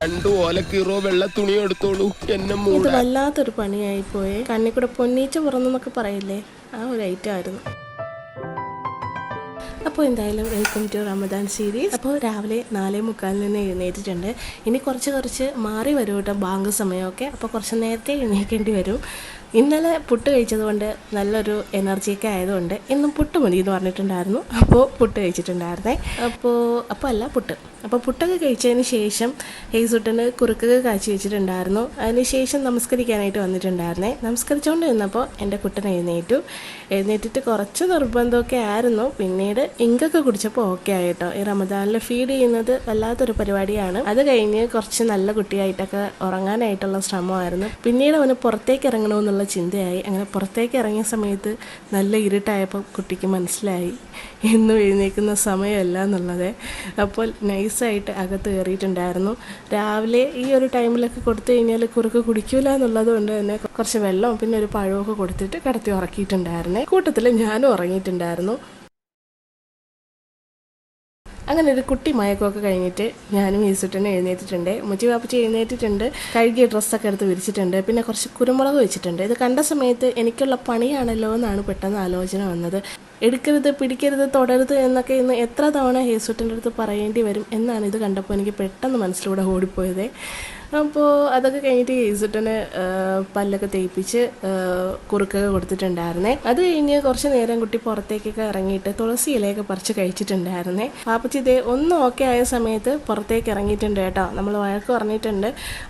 2 ഓലക്കീറോ വെള്ള തുണി എടുത്തോളൂ എന്നെ മൂടാൻ. ഇത് വല്ലാത്തൊരു പണിയായിപ്പോയി. കണ്ണിൽ കൂടെ പൊന്നീച്ച പുറന്നൊക്കെ പറയില്ലേ, ആ ഒരു ഐറ്റം ആയിരുന്നു. അപ്പോൾ എന്തായാലും വെൽക്കം ടു റമദാൻ സീരീസ്. അപ്പോൾ രാവിലെ 4:45 എഴുന്നേറ്റിട്ടുണ്ട്. ഇനി കുറച്ച് മാറി വരും കേട്ടോ ബാങ്ക് സമയമൊക്കെ. അപ്പോൾ കുറച്ച് നേരത്തെ എഴുന്നേൽക്കേണ്ടി വരും. ഇന്നലെ പുട്ട് കഴിച്ചതുകൊണ്ട് നല്ലൊരു എനർജിയൊക്കെ ആയതുകൊണ്ട് ഇന്നും പുട്ട് മതി എന്ന് പറഞ്ഞിട്ടുണ്ടായിരുന്നു. അപ്പോൾ പുട്ട് കഴിച്ചിട്ടുണ്ടായിരുന്നേ. അപ്പോൾ പുട്ടൊക്കെ കഴിച്ചതിന് ശേഷം ഹെയ്സൂട്ടന് കുറുക്കൊക്കെ കാച്ചി വെച്ചിട്ടുണ്ടായിരുന്നു. അതിന് ശേഷം നമസ്കരിക്കാനായിട്ട് വന്നിട്ടുണ്ടായിരുന്നേ. നമസ്കരിച്ചുകൊണ്ട് നിന്നപ്പോൾ എൻ്റെ കുട്ടൻ എഴുന്നേറ്റിട്ട് കുറച്ച് നിർബന്ധമൊക്കെ ആയിരുന്നു. പിന്നീട് ഇങ്കൊക്കെ കുടിച്ചപ്പോൾ ഓക്കെ ആയിട്ടോ. ഈ റമദാനിൽ ഫീഡ് ചെയ്യുന്നത് വല്ലാത്തൊരു പരിപാടിയാണ്. അത് കഴിഞ്ഞ് കുറച്ച് നല്ല കുട്ടിയായിട്ടൊക്കെ ഉറങ്ങാനായിട്ടുള്ള ശ്രമമായിരുന്നു. പിന്നീട് അവന് പുറത്തേക്ക് ഇറങ്ങണമെന്നുള്ള ചിന്തയായി. അങ്ങനെ പുറത്തേക്ക് ഇറങ്ങിയ സമയത്ത് നല്ല ഇരുട്ടായപ്പോൾ കുട്ടിക്ക് മനസ്സിലായി എന്നും എഴുന്നേൽക്കുന്ന സമയമല്ല എന്നുള്ളത്. അപ്പോൾ നൈസായിട്ട് അകത്ത് കയറിയിട്ടുണ്ടായിരുന്നു. രാവിലെ ഈ ഒരു ടൈമിലൊക്കെ കൊടുത്തു കഴിഞ്ഞാൽ കുറുക്ക് കുടിക്കൂല എന്നുള്ളത് കൊണ്ട് തന്നെ കുറച്ച് വെള്ളവും പിന്നെ ഒരു പഴമൊക്കെ കൊടുത്തിട്ട് കിടത്തി ഉറക്കിയിട്ടുണ്ടായിരുന്നേ. കൂട്ടത്തിൽ ഞാനും ഉറങ്ങിയിട്ടുണ്ടായിരുന്നു. അങ്ങനെ ഒരു കുട്ടി മയക്കമൊക്കെ കഴിഞ്ഞിട്ട് ഞാനും ഹെയ്സൂട്ടനെ എഴുന്നേറ്റിട്ടുണ്ട്. ഉമ്മച്ചി പാപ്പച്ചി എഴുന്നേറ്റിട്ടുണ്ട്. കഴുകിയ ഡ്രസ്സൊക്കെ എടുത്ത് വിരിച്ചിട്ടുണ്ട്. പിന്നെ കുറച്ച് കുരുമുളക് വെച്ചിട്ടുണ്ട്. ഇത് കണ്ട സമയത്ത് എനിക്കുള്ള പണിയാണല്ലോ എന്നാണ് പെട്ടെന്ന് ആലോചന വന്നത്. എടുക്കരുത്, പിടിക്കരുത്, തൊടരുത് എന്നൊക്കെ ഇന്ന് എത്ര തവണ ഹെയ്സൂട്ടൻ്റെ അടുത്ത് പറയേണ്ടി വരും എന്നാണ് ഇത് കണ്ടപ്പോൾ എനിക്ക് പെട്ടെന്ന് മനസ്സിലൂടെ ഓടിപ്പോയത്. അപ്പോൾ അതൊക്കെ കഴിഞ്ഞിട്ട് ഹെയ്സൂട്ടന് പല്ലൊക്കെ തേപ്പിച്ച് കുറുക്കൊക്കെ കൊടുത്തിട്ടുണ്ടായിരുന്നേ. അത് കഴിഞ്ഞ് കുറച്ച് നേരം കുട്ടി പുറത്തേക്കൊക്കെ ഇറങ്ങിയിട്ട് തുളസി ഇലയൊക്കെ പറിച്ച് കഴിച്ചിട്ടുണ്ടായിരുന്നേ. പാപ്പച്ചി ഇതേ ഒന്ന് ഓക്കെ ആയ സമയത്ത് പുറത്തേക്ക് ഇറങ്ങിയിട്ടുണ്ട് കേട്ടോ. നമ്മൾ വഴക്ക് പറഞ്ഞിട്ടുണ്ട്.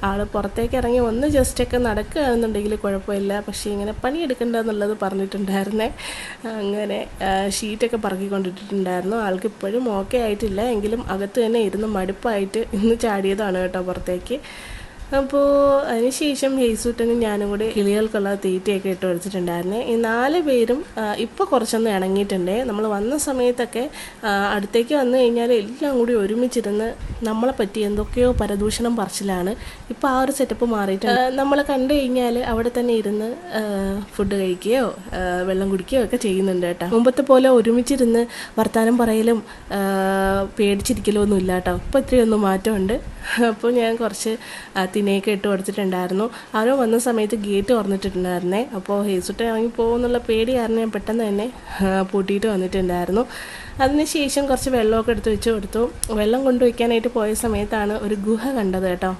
ആൾ പുറത്തേക്ക് ഇറങ്ങി ഒന്ന് ജസ്റ്റൊക്കെ നടക്കുകയാണെന്നുണ്ടെങ്കിൽ കുഴപ്പമില്ല, പക്ഷേ ഇങ്ങനെ പണിയെടുക്കണ്ടെന്നുള്ളത് പറഞ്ഞിട്ടുണ്ടായിരുന്നേ. അങ്ങനെ ഷീറ്റൊക്കെ പറക്കിക്കൊണ്ടിട്ടുണ്ടായിരുന്നു. ആൾക്ക് ഇപ്പോഴും ഓക്കെ ആയിട്ടില്ല. എങ്കിലും അകത്ത് തന്നെ ഇരുന്ന് മടുപ്പായിട്ട് ഇന്ന് ചാടിയതാണ് കേട്ടോ പുറത്തേക്ക്. അപ്പോൾ അതിനുശേഷം ഹെയ്സൂട്ടനും ഞാനും കൂടി കിളികൾക്കുള്ള തീറ്റയൊക്കെ ഇട്ട് കൊടുത്തിട്ടുണ്ടായിരുന്നേ. ഈ 4 പേരും ഇപ്പോൾ കുറച്ചൊന്ന് ഇണങ്ങിയിട്ടുണ്ട്. നമ്മൾ വന്ന സമയത്തൊക്കെ അടുത്തേക്ക് വന്നു കഴിഞ്ഞാൽ എല്ലാം കൂടി ഒരുമിച്ചിരുന്ന് നമ്മളെ പറ്റി എന്തൊക്കെയോ പരദൂഷണം പറച്ചിലാണ്. ഇപ്പോൾ ആ ഒരു സെറ്റപ്പ് മാറിയിട്ടുണ്ട്. നമ്മളെ കണ്ടു കഴിഞ്ഞാൽ അവിടെ തന്നെ ഇരുന്ന് ഫുഡ് കഴിക്കുകയോ വെള്ളം കുടിക്കുകയോ ഒക്കെ ചെയ്യുന്നുണ്ട് കേട്ടോ. മുമ്പത്തെ പോലെ ഒരുമിച്ചിരുന്ന് വർത്തമാനം പറയലും പേടിച്ചിരിക്കലോ ഒന്നും ഇല്ല കേട്ടോ. ഇപ്പോൾ ഇത്രയൊന്നും മാറ്റമുണ്ട്. അപ്പോൾ ഞാൻ കുറച്ച് തിനയൊക്കെ ഇട്ട് കൊടുത്തിട്ടുണ്ടായിരുന്നു. ആരോ വന്ന സമയത്ത് ഗേറ്റ് തുറന്നിട്ടുണ്ടായിരുന്നേ. അപ്പോൾ ഹെയ്സൂട്ടൻ ഇറങ്ങി പോകുന്നുള്ള പേടി കാരണം ഞാൻ പെട്ടെന്ന് തന്നെ പൂട്ടിയിട്ട് വന്നിട്ടുണ്ടായിരുന്നു. അതിനുശേഷം കുറച്ച് വെള്ളമൊക്കെ എടുത്ത് വെച്ച് കൊടുത്തു. വെള്ളം കൊണ്ടുവയ്ക്കാനായിട്ട് പോയ സമയത്താണ് ഒരു ഗുഹ കണ്ടത് കേട്ടോ.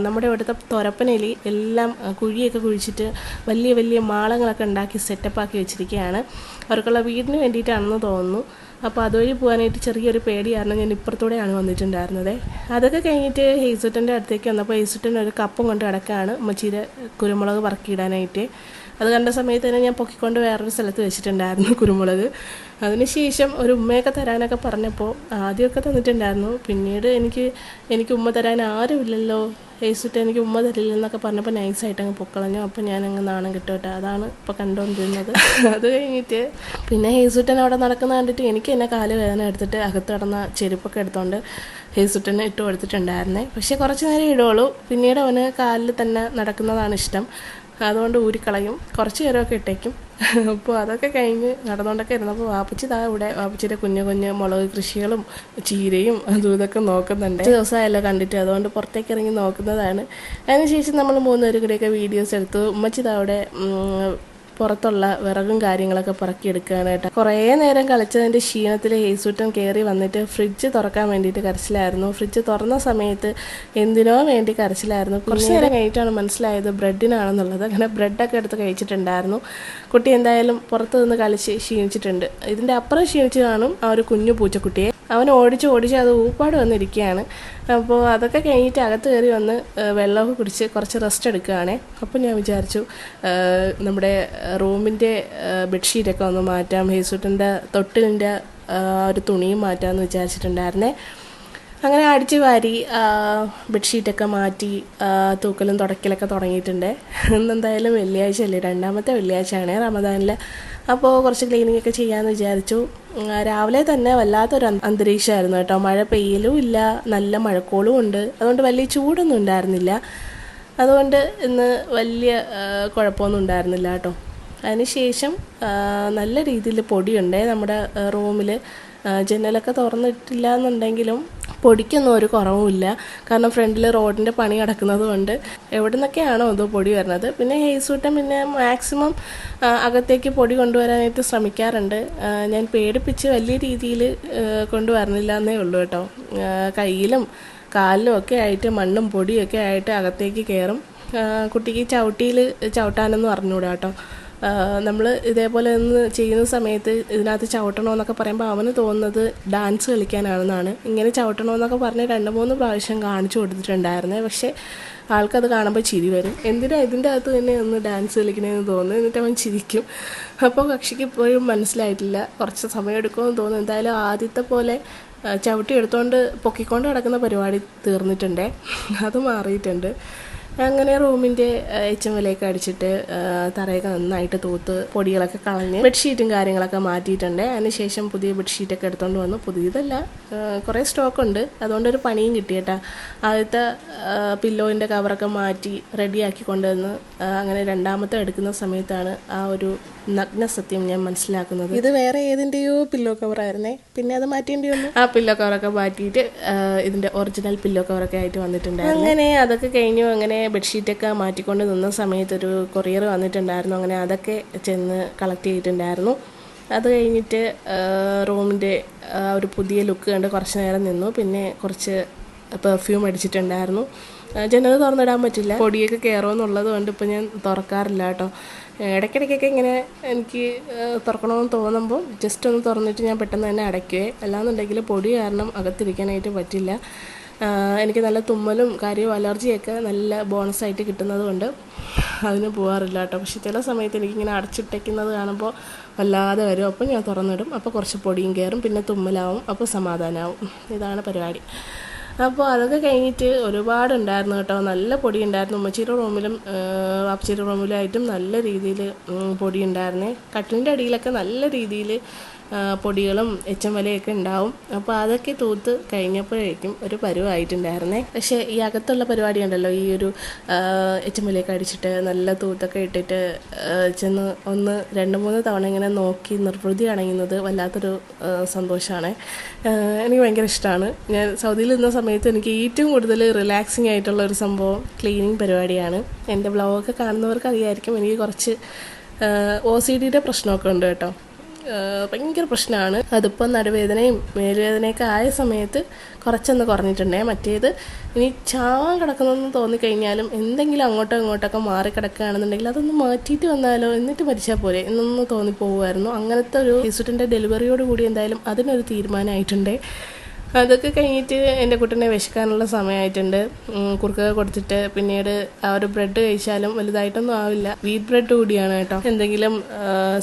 നമ്മുടെ ഇവിടുത്തെ തൊരപ്പനലി എല്ലാം കുഴിയൊക്കെ കുഴിച്ചിട്ട് വലിയ വലിയ മാളങ്ങളൊക്കെ ഉണ്ടാക്കി സെറ്റപ്പാക്കി വെച്ചിരിക്കുകയാണ്. അവർക്കുള്ള വീടിന് വേണ്ടിയിട്ടാണെന്ന് തോന്നുന്നു. അപ്പോൾ അതുവഴി പോകാനായിട്ട് ചെറിയൊരു പേടി കാരണം ഞാൻ ഇപ്പുറത്തൂടെയാണ് വന്നിട്ടുണ്ടായിരുന്നത്. അതൊക്കെ കഴിഞ്ഞിട്ട് ഹെയ്സൂട്ടൻ്റെ അടുത്തേക്ക് വന്നപ്പോൾ ഹെയ്സൂട്ടൻ ഒരു കപ്പും കൊണ്ട് കിടക്കുകയാണ് ഉമ്മച്ചിയുടെ കുരുമുളക് പറക്കിയിടാനായിട്ട്. അത് കണ്ട സമയത്ത് തന്നെ ഞാൻ പൊക്കിക്കൊണ്ട് വേറൊരു സ്ഥലത്ത് വെച്ചിട്ടുണ്ടായിരുന്നു കുരുമുളക്. അതിനുശേഷം ഒരു ഉമ്മയൊക്കെ തരാനൊക്കെ പറഞ്ഞപ്പോൾ ആദ്യമൊക്കെ തന്നിട്ടുണ്ടായിരുന്നു. പിന്നീട് എനിക്ക് ഉമ്മ തരാൻ ആരുമില്ലല്ലോ, ഹെയ്സൂട്ടൻ എനിക്ക് ഉമ്മ തരില്ലെന്നൊക്കെ പറഞ്ഞപ്പോൾ നൈസായിട്ട് അങ്ങ് പൊക്കളഞ്ഞു. അപ്പോൾ ഞാനങ്ങ് നാണം കിട്ടും. അതാണ് ഇപ്പോൾ കണ്ടുകൊണ്ടിരുന്നത്. അത് കഴിഞ്ഞിട്ട് പിന്നെ ഹെയ്സൂട്ടൻ അവിടെ നടക്കുന്ന കണ്ടിട്ട് എനിക്ക് എന്നെ കാല് വേദന എടുത്തിട്ട് അകത്ത് കിടന്ന ചെരുപ്പൊക്കെ എടുത്തുകൊണ്ട് ഹെയ്സൂട്ടനെ ഇട്ട് കൊടുത്തിട്ടുണ്ടായിരുന്നേ. പക്ഷേ കുറച്ച് നേരം ഇടുള്ളൂ. പിന്നീട് അവന് കാലിൽ തന്നെ നടക്കുന്നതാണ് ഇഷ്ടം. അതുകൊണ്ട് ഊരിക്കളയും. കുറച്ച് നേരമൊക്കെ ഇട്ടേക്കും. അപ്പോൾ അതൊക്കെ കഴിഞ്ഞ് നടന്നുകൊണ്ടൊക്കെ ഇരുന്നപ്പോൾ വാപ്പച്ചി ഇവിടെ വാപ്പച്ചിയുടെ കുഞ്ഞു മുളക് കൃഷികളും ചീരയും അതും ഇതൊക്കെ നോക്കുന്നുണ്ട്. ദിവസമായല്ലോ കണ്ടിട്ട്, അതുകൊണ്ട് പുറത്തേക്ക് ഇറങ്ങി നോക്കുന്നതാണ്. അതിനുശേഷം നമ്മൾ 3 പേരും കൂടെയൊക്കെ വീഡിയോസ് എടുത്തു. ഉമ്മച്ചി അവിടെ പുറത്തുള്ള വിറകും കാര്യങ്ങളൊക്കെ പറക്കിയെടുക്കാനായിട്ട് കുറേ നേരം കളിച്ചതിൻ്റെ ക്ഷീണത്തിൽ ഹെയ്സൂട്ടൻ കയറി വന്നിട്ട് ഫ്രിഡ്ജ് തുറക്കാൻ വേണ്ടിയിട്ട് കരച്ചിലായിരുന്നു. ഫ്രിഡ്ജ് തുറന്ന സമയത്ത് എന്തിനോ വേണ്ടി കരച്ചിലായിരുന്നു. കുറച്ച് നേരം കഴിഞ്ഞിട്ടാണ് മനസ്സിലായത് ബ്രെഡിനാണെന്നുള്ളത്. അങ്ങനെ ബ്രെഡൊക്കെ എടുത്ത് കഴിച്ചിട്ടുണ്ടായിരുന്നു. കുട്ടി എന്തായാലും പുറത്ത് നിന്ന് കളിച്ച് ക്ഷീണിച്ചിട്ടുണ്ട്. ഇതിൻ്റെ അപ്പുറം ക്ഷീണിച്ച് കാണും ആ ഒരു കുഞ്ഞു പൂച്ചക്കുട്ടിയെ. അവൻ ഓടിച്ച് അത് ഊപ്പാട് വന്നിരിക്കുകയാണ്. അപ്പോൾ അതൊക്കെ കഴിഞ്ഞിട്ട് അകത്ത് കയറി വന്ന് വെള്ളമൊക്കെ കുടിച്ച് കുറച്ച് റെസ്റ്റ് എടുക്കുകയാണേ. അപ്പോൾ ഞാൻ വിചാരിച്ചു നമ്മുടെ റൂമിൻ്റെ ബെഡ്ഷീറ്റൊക്കെ ഒന്ന് മാറ്റാം, ഹെയ്സൂട്ടൻ്റെ തൊട്ടിലിൻ്റെ ഒരു തുണിയും മാറ്റാമെന്ന് വിചാരിച്ചിട്ടുണ്ടായിരുന്നേ. അങ്ങനെ അടിച്ച് വാരി ബെഡ്ഷീറ്റൊക്കെ മാറ്റി തൂക്കലും തുടയ്ക്കലൊക്കെ തുടങ്ങിയിട്ടുണ്ട്. ഇന്നെന്തായാലും വെള്ളിയാഴ്ച അല്ലേ, 2ാമത്തെ വെള്ളിയാഴ്ചയാണ് റമദാനിൽ. അപ്പോൾ കുറച്ച് ക്ലീനിങ് ഒക്കെ ചെയ്യാമെന്ന് വിചാരിച്ചു. രാവിലെ തന്നെ വല്ലാത്തൊരു അന്തരീക്ഷമായിരുന്നു കേട്ടോ. മഴ പെയ്യലും ഇല്ല, നല്ല മഴക്കോളും ഉണ്ട്. അതുകൊണ്ട് വലിയ ചൂടൊന്നും ഉണ്ടായിരുന്നില്ല. അതുകൊണ്ട് ഇന്ന് വലിയ കുഴപ്പമൊന്നും ഉണ്ടായിരുന്നില്ല കേട്ടോ. അതിനുശേഷം നല്ല രീതിയിൽ പൊടിയുണ്ട് നമ്മുടെ റൂമിൽ. ജനലൊക്കെ തുറന്നിട്ടില്ല എന്നുണ്ടെങ്കിലും പൊടിക്കൊന്നും ഒരു കുറവുമില്ല. കാരണം ഫ്രണ്ടിൽ റോഡിൻ്റെ പണി കിടക്കുന്നത് കൊണ്ട് എവിടെ നിന്നൊക്കെയാണോ അതോ പൊടി വരുന്നത്. പിന്നെ ഹേസൂട്ടൻ പിന്നെ മാക്സിമം അകത്തേക്ക് പൊടി കൊണ്ടുവരാനായിട്ട് ശ്രമിക്കാറുണ്ട്. ഞാൻ പേടിപ്പിച്ച് വലിയ രീതിയിൽ കൊണ്ടുവരുന്നില്ല എന്നേ ഉള്ളൂ കേട്ടോ. കയ്യിലും കാലിലും ഒക്കെ ആയിട്ട് മണ്ണും പൊടിയൊക്കെ ആയിട്ട് അകത്തേക്ക് കയറും. കുട്ടിക്ക് ചവിട്ടിയിൽ ചവിട്ടാനൊന്നും അറിഞ്ഞൂടാ കേട്ടോ. നമ്മൾ ഇതേപോലെ ഒന്ന് ചെയ്യുന്ന സമയത്ത് ഇതിനകത്ത് ചവിട്ടണമെന്നൊക്കെ പറയുമ്പോൾ അവന് തോന്നുന്നത് ഡാൻസ് കളിക്കാനാണെന്നാണ്. ഇങ്ങനെ ചവിട്ടണമെന്നൊക്കെ പറഞ്ഞ് 2-3 പ്രാവശ്യം കാണിച്ചു കൊടുത്തിട്ടുണ്ടായിരുന്നേ. പക്ഷേ ആൾക്കത് കാണുമ്പോൾ ചിരി വരും. എന്തിനാ ഇതിൻ്റെ അകത്ത് തന്നെ ഒന്ന് ഡാൻസ് കളിക്കണമെന്ന് തോന്നുന്നു. എന്നിട്ട് അവൻ ചിരിക്കും. അപ്പോൾ കക്ഷിക്ക് ഇപ്പോഴും മനസ്സിലായിട്ടില്ല, കുറച്ച് സമയം എടുക്കുമെന്ന് തോന്നുന്നു. എന്തായാലും ആദ്യത്തെ പോലെ ചവിട്ടി എടുത്തുകൊണ്ട് പൊക്കിക്കൊണ്ട് കിടക്കുന്ന പരിപാടി തീർന്നിട്ടുണ്ടേ, അത് മാറിയിട്ടുണ്ട്. അങ്ങനെ റൂമിൻ്റെ എച്ചമ്മലേക്ക് അടിച്ചിട്ട് തറയൊക്കെ നന്നായിട്ട് തൂത്ത് പൊടികളൊക്കെ കളഞ്ഞ് ബെഡ്ഷീറ്റും കാര്യങ്ങളൊക്കെ മാറ്റിയിട്ടുണ്ട്. അതിനുശേഷം പുതിയ ബെഡ്ഷീറ്റൊക്കെ എടുത്തുകൊണ്ട് വന്നു. പുതിയതല്ല, കുറേ സ്റ്റോക്കുണ്ട്, അതുകൊണ്ടൊരു പണിയും കിട്ടിയേട്ടാ. ആദ്യത്തെ പില്ലോയിൻ്റെ കവറൊക്കെ മാറ്റി റെഡിയാക്കി കൊണ്ടുവന്ന് അങ്ങനെ രണ്ടാമത്തെ എടുക്കുന്ന സമയത്താണ് ആ ഒരു നഗ്ന സത്യം ഞാൻ മനസ്സിലാക്കുന്നത്. ഇത് വേറെ ഏതിൻ്റെയോ പില്ലോ കവറായിരുന്നേ, പിന്നെ അത് മാറ്റേണ്ടി വന്നു. ആ പില്ലോ കവറൊക്കെ മാറ്റിയിട്ട് ഇതിൻ്റെ ഒറിജിനൽ പില്ലോ കവറൊക്കെ ആയിട്ട് വന്നിട്ടുണ്ടായിരുന്നു. അങ്ങനെ അതൊക്കെ കഴിഞ്ഞു. അങ്ങനെ ബെഡ്ഷീറ്റൊക്കെ മാറ്റിക്കൊണ്ട് നിന്ന സമയത്തൊരു കൊറിയർ വന്നിട്ടുണ്ടായിരുന്നു. അങ്ങനെ അതൊക്കെ ചെന്ന് കളക്ട് ചെയ്തിട്ടുണ്ടായിരുന്നു. അത് കഴിഞ്ഞിട്ട് റൂമിൻ്റെ ഒരു പുതിയ ലുക്ക് കണ്ട് കുറച്ച് നേരം നിന്നു. പിന്നെ കുറച്ച് പെർഫ്യൂം അടിച്ചിട്ടുണ്ടായിരുന്നു. ജനൽ തുറന്നിടാൻ പറ്റില്ല, പൊടിയൊക്കെ കയറുമെന്നുള്ളത് കൊണ്ട് ഇപ്പോൾ ഞാൻ തുറക്കാറില്ല കേട്ടോ. ഇടയ്ക്കിടയ്ക്കൊക്കെ ഇങ്ങനെ എനിക്ക് തുറക്കണമെന്ന് തോന്നുമ്പോൾ ജസ്റ്റ് ഒന്ന് തുറന്നിട്ട് ഞാൻ പെട്ടെന്ന് തന്നെ അടയ്ക്കുകയെ. അല്ലാന്നുണ്ടെങ്കിൽ പൊടി കാരണം അകത്തിരിക്കാനായിട്ട് പറ്റില്ല. എനിക്ക് നല്ല തുമ്മലും കാര്യവും അലർജിയൊക്കെ നല്ല ബോണസായിട്ട് കിട്ടുന്നത് കൊണ്ട് അതിന് പോകാറില്ല കേട്ടോ. പക്ഷെ ചില സമയത്ത് എനിക്കിങ്ങനെ അടച്ചിട്ടേക്കുന്നത് കാണുമ്പോൾ വല്ലാതെ വരും. അപ്പോൾ ഞാൻ തുറന്നിടും. അപ്പോൾ കുറച്ച് പൊടിയും കയറും, പിന്നെ തുമ്മലാവും, അപ്പോൾ സമാധാനമാവും. ഇതാണ് പരിപാടി. അപ്പോൾ അതൊക്കെ കഴിഞ്ഞിട്ട് ഒരുപാടുണ്ടായിരുന്നു കേട്ടോ. നല്ല പൊടി ഉണ്ടായിരുന്നു. ഉമ്മച്ചിയുടെ റൂമിലും വാപ്പച്ചിയുടെ റൂമിലായിട്ടും നല്ല രീതിയിൽ പൊടി ഉണ്ടായിരുന്നേ. കട്ടിലിൻ്റെ അടിയിലൊക്കെ നല്ല രീതിയിൽ പൊടികളും എച്ചമലയൊക്കെ ഉണ്ടാവും. അപ്പോൾ അതൊക്കെ തൂത്ത് കഴിഞ്ഞപ്പോഴേക്കും ഒരു പരുവായിട്ടുണ്ടായിരുന്നേ. പക്ഷേ ഈ അകത്തുള്ള പരിപാടി ഉണ്ടല്ലോ, ഈ ഒരു എച്ചമലയൊക്കെ അടിച്ചിട്ട് നല്ല തൂത്തൊക്കെ ഇട്ടിട്ട് ചെന്ന് 1-2-3 തവണ ഇങ്ങനെ നോക്കി നിർവൃതി അണയുന്നത് വല്ലാത്തൊരു സന്തോഷമാണ്. എനിക്ക് ഭയങ്കര ഇഷ്ടമാണ്. ഞാൻ സൗദിയിൽ നിന്ന സമയത്ത് എനിക്ക് ഏറ്റവും കൂടുതൽ റിലാക്സിങ് ആയിട്ടുള്ള ഒരു സംഭവം ക്ലീനിങ് പരിപാടിയാണ്. എൻ്റെ വ്ളോഗൊക്കെ കാണുന്നവർക്ക് അറിയായിരിക്കും, എനിക്ക് കുറച്ച് OCDയുടെ പ്രശ്നമൊക്കെ ഉണ്ട് കേട്ടോ. ഭയങ്കര പ്രശ്നമാണ്. അതിപ്പോൾ നടുവേദനയും മേലുവേദനയൊക്കെ ആയ സമയത്ത് കുറച്ചൊന്ന് കുറഞ്ഞിട്ടുണ്ടേ. മറ്റേത് ഇനി ചാവാൻ കിടക്കുന്നതെന്ന് തോന്നിക്കഴിഞ്ഞാലും എന്തെങ്കിലും അങ്ങോട്ടോ ഇങ്ങോട്ടൊക്കെ മാറി കിടക്കുകയാണെന്നുണ്ടെങ്കിൽ അതൊന്ന് മാറ്റിയിട്ട് വന്നാലോ, എന്നിട്ട് മരിച്ചാൽ പോരെ എന്നൊന്ന് തോന്നിപ്പോകുമായിരുന്നു. അങ്ങനത്തെ ഒരു ഹേസൂട്ടൻ്റെ ഡെലിവറിയോട് കൂടി എന്തായാലും അതിനൊരു തീരുമാനമായിട്ടുണ്ടേ. അതൊക്കെ കഴിഞ്ഞിട്ട് എൻ്റെ കുട്ടീനെ വിശക്കാനുള്ള സമയമായിട്ടുണ്ട്. കുറുക്കൊക്കെ കൊടുത്തിട്ട് പിന്നീട് ആ ഒരു ബ്രെഡ് കഴിച്ചാലും വലുതായിട്ടൊന്നും ആവില്ല. വീറ്റ് ബ്രെഡ് കൂടിയാണ് കേട്ടോ. എന്തെങ്കിലും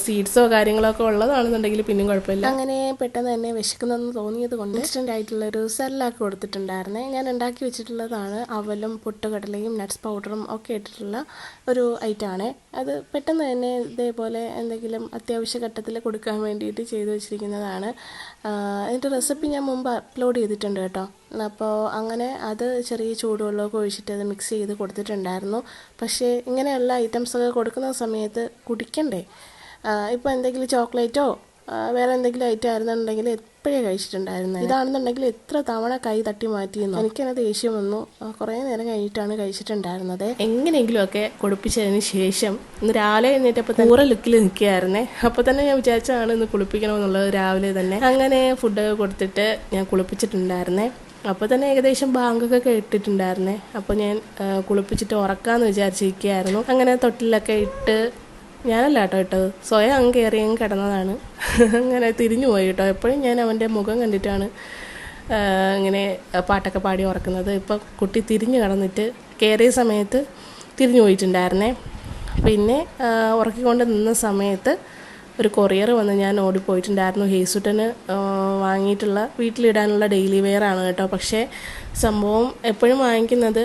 സീഡ്സോ കാര്യങ്ങളോ ഒക്കെ ഉള്ളതാണെന്നുണ്ടെങ്കിൽ പിന്നെയും കുഴപ്പമില്ല. അങ്ങനെ പെട്ടെന്ന് തന്നെ വിശക്കുന്നതെന്ന് തോന്നിയത് കൊണ്ട് ഇൻസ്റ്റൻ്റ് ആയിട്ടുള്ളൊരു സെർലാക്ക് കൊടുത്തിട്ടുണ്ടായിരുന്നേ. ഞാൻ ഉണ്ടാക്കി വെച്ചിട്ടുള്ളതാണ്. അവലും പൊട്ടുകടലയും നട്ട്സ് പൗഡറും ഒക്കെ ഇട്ടിട്ടുള്ള ഒരു ഐറ്റമാണ്. അത് പെട്ടെന്ന് തന്നെ ഇതേപോലെ എന്തെങ്കിലും അത്യാവശ്യ ഘട്ടത്തിൽ കൊടുക്കാൻ വേണ്ടിയിട്ട് ചെയ്തു വെച്ചിരിക്കുന്നതാണ്. അതിൻ്റെ റെസിപ്പി ഞാൻ മുമ്പ് അപ്ലോഡ് ചെയ്തിട്ടുണ്ട് കേട്ടോ. അപ്പോൾ അങ്ങനെ അത് ചെറിയ ചൂടുവെള്ളമൊക്കെ ഒഴിച്ചിട്ട് അത് മിക്സ് ചെയ്ത് കൊടുത്തിട്ടുണ്ടായിരുന്നു. പക്ഷേ ഇങ്ങനെയുള്ള ഐറ്റംസൊക്കെ കൊടുക്കുന്ന സമയത്ത് കുടിക്കണ്ടേ. ഇപ്പോൾ എന്തെങ്കിലും ചോക്ലേറ്റോ വേറെ എന്തെങ്കിലും ഐറ്റം ആയിരുന്നുണ്ടെങ്കിൽ എപ്പോഴേ കഴിച്ചിട്ടുണ്ടായിരുന്നത്. ഇതാണെന്നുണ്ടെങ്കിൽ എത്ര തവണ കൈ തട്ടി മാറ്റിയെന്നു. എനിക്കത് ദേഷ്യം വന്നു. കുറേ നേരം കഴിഞ്ഞിട്ടാണ് കഴിച്ചിട്ടുണ്ടായിരുന്നത്. എങ്ങനെയെങ്കിലുമൊക്കെ കൊടുപ്പിച്ചതിന് ശേഷം ഇന്ന് രാവിലെ എഴുന്നേറ്റപ്പോൾ പൂറ ലുക്കിൽ നിൽക്കുകയായിരുന്നേ. അപ്പോൾ തന്നെ ഞാൻ വിചാരിച്ചതാണ് ഇന്ന് കുളിപ്പിക്കണമെന്നുള്ളത് രാവിലെ തന്നെ. അങ്ങനെ ഫുഡൊക്കെ കൊടുത്തിട്ട് ഞാൻ കുളിപ്പിച്ചിട്ടുണ്ടായിരുന്നേ. അപ്പോൾ തന്നെ ഏകദേശം ബാങ്കൊക്കെ കേട്ടിട്ടുണ്ടായിരുന്നേ. അപ്പോൾ ഞാൻ കുളിപ്പിച്ചിട്ട് ഉറക്കാമെന്ന് വിചാരിച്ചിരിക്കുകയായിരുന്നു. അങ്ങനെ തൊട്ടിലൊക്കെ ഇട്ട് ഞാനല്ല കേട്ടോ ഇട്ടത്, സ്വയം അങ്ങ് കയറി അങ്ങ് കിടന്നതാണ്. അങ്ങനെ തിരിഞ്ഞു പോയി കേട്ടോ. എപ്പോഴും ഞാൻ അവൻ്റെ മുഖം കണ്ടിട്ടാണ് ഇങ്ങനെ പാട്ടൊക്കെ പാടി ഉറക്കുന്നത്. ഇപ്പോൾ കുട്ടി തിരിഞ്ഞു കിടന്നിട്ട് കയറിയ സമയത്ത് തിരിഞ്ഞു പോയിട്ടുണ്ടായിരുന്നേ. പിന്നെ ഉറക്കിക്കൊണ്ട് നിന്ന സമയത്ത് ഒരു കൊറിയർ വന്ന് ഞാൻ ഓടിപ്പോയിട്ടുണ്ടായിരുന്നു. ഹേസൂട്ടന് വാങ്ങിയിട്ടുള്ള വീട്ടിലിടാനുള്ള ഡെയിലി വെയർ ആണ് കേട്ടോ. പക്ഷേ സംഭവം എപ്പോഴും വാങ്ങിക്കുന്നത്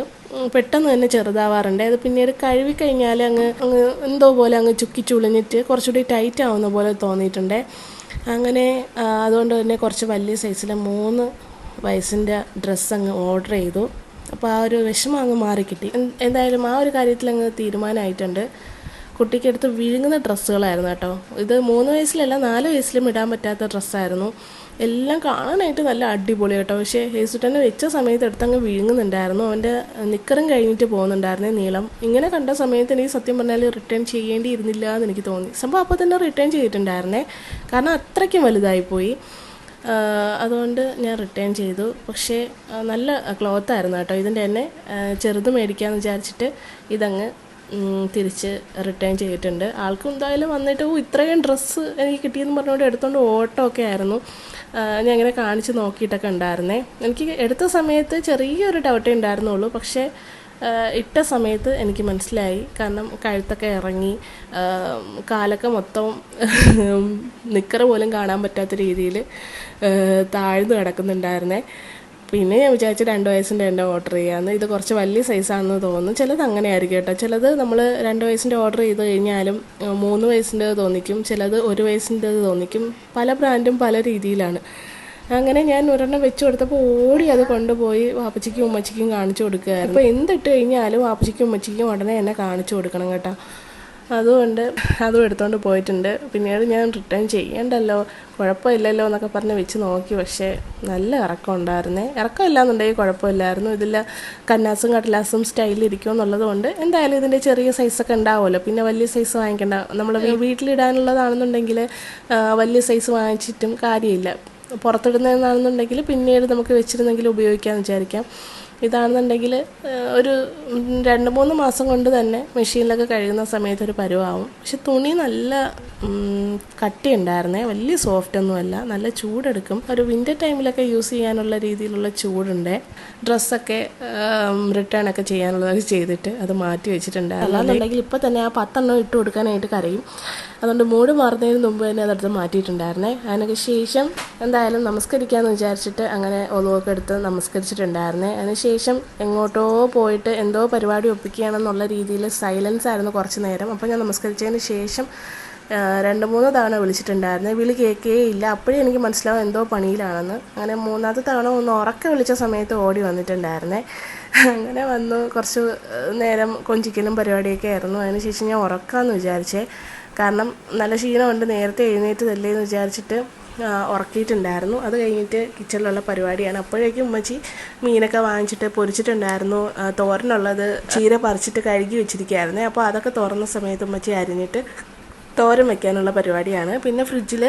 പെട്ടെന്ന് തന്നെ ചെറുതാവാറുണ്ട്. അത് പിന്നീട് കഴുകിക്കഴിഞ്ഞാൽ അങ്ങ് എന്തോ പോലെ അങ്ങ് ചുക്കി ചുളിഞ്ഞിട്ട് കുറച്ചുകൂടി ടൈറ്റ് ആവുന്ന പോലെ തോന്നിയിട്ടുണ്ട്. അങ്ങനെ അതുകൊണ്ട് തന്നെ കുറച്ച് വലിയ സൈസിൽ 3 വയസ്സിൻ്റെ ഡ്രസ്സ് അങ്ങ് ഓർഡർ ചെയ്തു. അപ്പോൾ ആ ഒരു വിഷമം അങ്ങ് മാറിക്കിട്ടി. എന്തായാലും ആ ഒരു കാര്യത്തിൽ അങ്ങ് തീരുമാനമായിട്ടുണ്ട്. കുട്ടിക്കെടുത്ത് വിഴുങ്ങുന്ന ഡ്രസ്സുകളായിരുന്നു കേട്ടോ. ഇത് 3 വയസ്സിലല്ല 4 വയസ്സിലും ഇടാൻ പറ്റാത്ത ഡ്രസ്സായിരുന്നു. എല്ലാം കാണാനായിട്ട് നല്ല അടിപൊളി കേട്ടോ. പക്ഷേ ഹേസുട്ടനെ വെച്ച സമയത്ത് എടുത്തങ്ങ് വിഴുങ്ങുന്നുണ്ടായിരുന്നു. അവൻ്റെ നിക്കറും കഴിഞ്ഞിട്ട് പോകുന്നുണ്ടായിരുന്നേ നീളം. ഇങ്ങനെ കണ്ട സമയത്ത് എനിക്ക് സത്യം പറഞ്ഞാൽ റിട്ടേൺ ചെയ്യേണ്ടിയിരുന്നില്ല എന്ന് എനിക്ക് തോന്നി. സംഭവം അപ്പോൾ തന്നെ റിട്ടേൺ ചെയ്തിട്ടുണ്ടായിരുന്നേ, കാരണം അത്രയ്ക്കും വലുതായിപ്പോയി. അതുകൊണ്ട് ഞാൻ റിട്ടേൺ ചെയ്തു. പക്ഷേ നല്ല ക്ലോത്തായിരുന്നു കേട്ടോ. ഇതിൻ്റെ തന്നെ ചെറുത് മേടിക്കാമെന്ന് വിചാരിച്ചിട്ട് ഇതങ്ങ് തിരിച്ച് റിട്ടേൺ ചെയ്തിട്ടുണ്ട്. ആൾക്കും എന്തായാലും വന്നിട്ട് ഇത്രയും ഡ്രസ്സ് എനിക്ക് കിട്ടിയെന്ന് പറഞ്ഞുകൊണ്ട് എടുത്തുകൊണ്ട് ഓട്ടമൊക്കെ ആയിരുന്നു. ഞാൻ ഇങ്ങനെ കാണിച്ച് നോക്കിയിട്ടൊക്കെ ഉണ്ടായിരുന്നേ. എനിക്ക് എടുത്ത സമയത്ത് ചെറിയൊരു ഡൗട്ടേ ഉണ്ടായിരുന്നുള്ളൂ. പക്ഷേ ഇട്ട സമയത്ത് എനിക്ക് മനസ്സിലായി. കാരണം കഴുത്തൊക്കെ ഇറങ്ങി, കാലൊക്കെ മൊത്തം നിക്കറ് പോലും കാണാൻ പറ്റാത്ത രീതിയിൽ താഴ്ന്നു കിടക്കുന്നുണ്ടായിരുന്നേ. പിന്നെ ഞാൻ വിചാരിച്ചു 2 വയസ്സിൻ്റെ തന്നെ ഓർഡർ ചെയ്യാമെന്ന്. ഇത് കുറച്ച് വലിയ സൈസാണെന്ന് തോന്നുന്നു. ചിലത് അങ്ങനെ ആയിരിക്കും കേട്ടോ. ചിലത് നമ്മൾ 2 വയസ്സിൻ്റെ ഓർഡർ ചെയ്ത് കഴിഞ്ഞാലും 3 വയസ്സിൻ്റെ തോന്നിക്കും, ചിലത് 1 വയസ്സിൻ്റെ തോന്നിക്കും. പല ബ്രാൻഡും പല രീതിയിലാണ്. അങ്ങനെ ഞാൻ ഒരെണ്ണം വെച്ച് കൊടുത്തപ്പോൾ ഓടി അത് കൊണ്ടുപോയി വാപ്പച്ചിക്കും ഉമ്മച്ചിക്കും കാണിച്ചു കൊടുക്കുകയായിരുന്നു. അപ്പോൾ എന്തിട്ട് കഴിഞ്ഞാലും വാപ്പച്ചിക്കും ഉമ്മച്ചിക്കും ഉടനെ എന്നെ കാണിച്ചു കൊടുക്കണം കേട്ടോ. അതുകൊണ്ട് അതും എടുത്തുകൊണ്ട് പോയിട്ടുണ്ട്. പിന്നീട് ഞാൻ റിട്ടേൺ ചെയ്യണ്ടല്ലോ, കുഴപ്പമില്ലല്ലോ എന്നൊക്കെ പറഞ്ഞ് വെച്ച് നോക്കി. പക്ഷേ നല്ല ഇറക്കം ഉണ്ടായിരുന്നേ. ഇറക്കമില്ല എന്നുണ്ടെങ്കിൽ കുഴപ്പമില്ലായിരുന്നു. ഇതിൽ കന്നാസും കടലാസും സ്റ്റൈലിരിക്കും എന്നുള്ളത് കൊണ്ട് എന്തായാലും ഇതിൻ്റെ ചെറിയ സൈസൊക്കെ ഉണ്ടാവുമല്ലോ. പിന്നെ വലിയ സൈസ് വാങ്ങിക്കണ്ട. നമ്മൾ വീട്ടിലിടാനുള്ളതാണെന്നുണ്ടെങ്കിൽ വലിയ സൈസ് വാങ്ങിച്ചിട്ടും കാര്യമില്ല. പുറത്തിടുന്നതെന്നാണെന്നുണ്ടെങ്കിൽ പിന്നീട് നമുക്ക് വെച്ചിരുന്നെങ്കിൽ ഉപയോഗിക്കാമെന്ന് വിചാരിക്കാം. ഇതാണെന്നുണ്ടെങ്കിൽ ഒരു 2-3 മാസം കൊണ്ട് തന്നെ മെഷീനിലൊക്കെ കഴുകുന്ന സമയത്ത് ഒരു പരുവാവും. പക്ഷെ തുണി നല്ല കട്ടിയുണ്ടായിരുന്നേ, വലിയ സോഫ്റ്റ് ഒന്നുമല്ല, നല്ല ചൂടെടുക്കും. ഒരു വിൻ്റർ ടൈമിലൊക്കെ യൂസ് ചെയ്യാനുള്ള രീതിയിലുള്ള ചൂടുണ്ട്. ഡ്രസ്സൊക്കെ റിട്ടേൺ ഒക്കെ ചെയ്യാനുള്ളതൊക്കെ ചെയ്തിട്ട് അത് മാറ്റി വെച്ചിട്ടുണ്ടായിരുന്നു. അല്ലാന്നുണ്ടെങ്കിൽ ഇപ്പോൾ തന്നെ ആ 10 എണ്ണം ഇട്ട് കൊടുക്കാനായിട്ട് കരയും. അതുകൊണ്ട് മൂഡ് മാറുന്നതിന് മുമ്പ് തന്നെ അതെടുത്ത് മാറ്റിയിട്ടുണ്ടായിരുന്നേ. അതിനൊക്കെ ശേഷം എന്തായാലും നമസ്കരിക്കാമെന്ന് വിചാരിച്ചിട്ട് അങ്ങനെ ഒന്നുമൊക്കെ എടുത്ത് നമസ്കരിച്ചിട്ടുണ്ടായിരുന്നേ. അതിനുശേഷം എങ്ങോട്ടോ പോയിട്ട് എന്തോ പരിപാടി ഒപ്പിക്കുകയാണെന്നുള്ള രീതിയിൽ സൈലൻസ് ആയിരുന്നു കുറച്ച് നേരം. അപ്പോൾ ഞാൻ നമസ്കരിച്ചതിന് ശേഷം 2-3 തവണ വിളിച്ചിട്ടുണ്ടായിരുന്നു. വിളി കേൾക്കേ ഇല്ല. അപ്പോഴേ എനിക്ക് മനസ്സിലാവും എന്തോ പണിയിലാണെന്ന്. അങ്ങനെ 3ാമത്തെ തവണ ഒന്ന് ഉറക്കെ വിളിച്ച സമയത്ത് ഓടി വന്നിട്ടുണ്ടായിരുന്നേ. അങ്ങനെ വന്നു കുറച്ച് നേരം കൊഞ്ചിക്കലും പരിപാടിയൊക്കെ ആയിരുന്നു. അതിനുശേഷം ഞാൻ ഉറക്കാമെന്ന് വിചാരിച്ചേ. കാരണം നല്ല ക്ഷീണമുണ്ട്, നേരത്തെ എഴുന്നേറ്റതല്ലേ എന്ന് വിചാരിച്ചിട്ട് ഉറക്കിയിട്ടുണ്ടായിരുന്നു. അത് കഴിഞ്ഞിട്ട് കിച്ചണിലുള്ള പരിപാടിയാണ്. അപ്പോഴേക്കും ഉമ്മച്ചി മീനൊക്കെ വാങ്ങിച്ചിട്ട് പൊരിച്ചിട്ടുണ്ടായിരുന്നു. തോരനുള്ളത് ചീര പറിച്ചിട്ട് കഴുകി വെച്ചിരിക്കുകയായിരുന്നേ. അപ്പോൾ അതൊക്കെ തുറന്ന സമയത്ത് ഉമ്മച്ചി അരിഞ്ഞിട്ട് തോരൻ വെക്കാനുള്ള പരിപാടിയാണ്. പിന്നെ ഫ്രിഡ്ജിൽ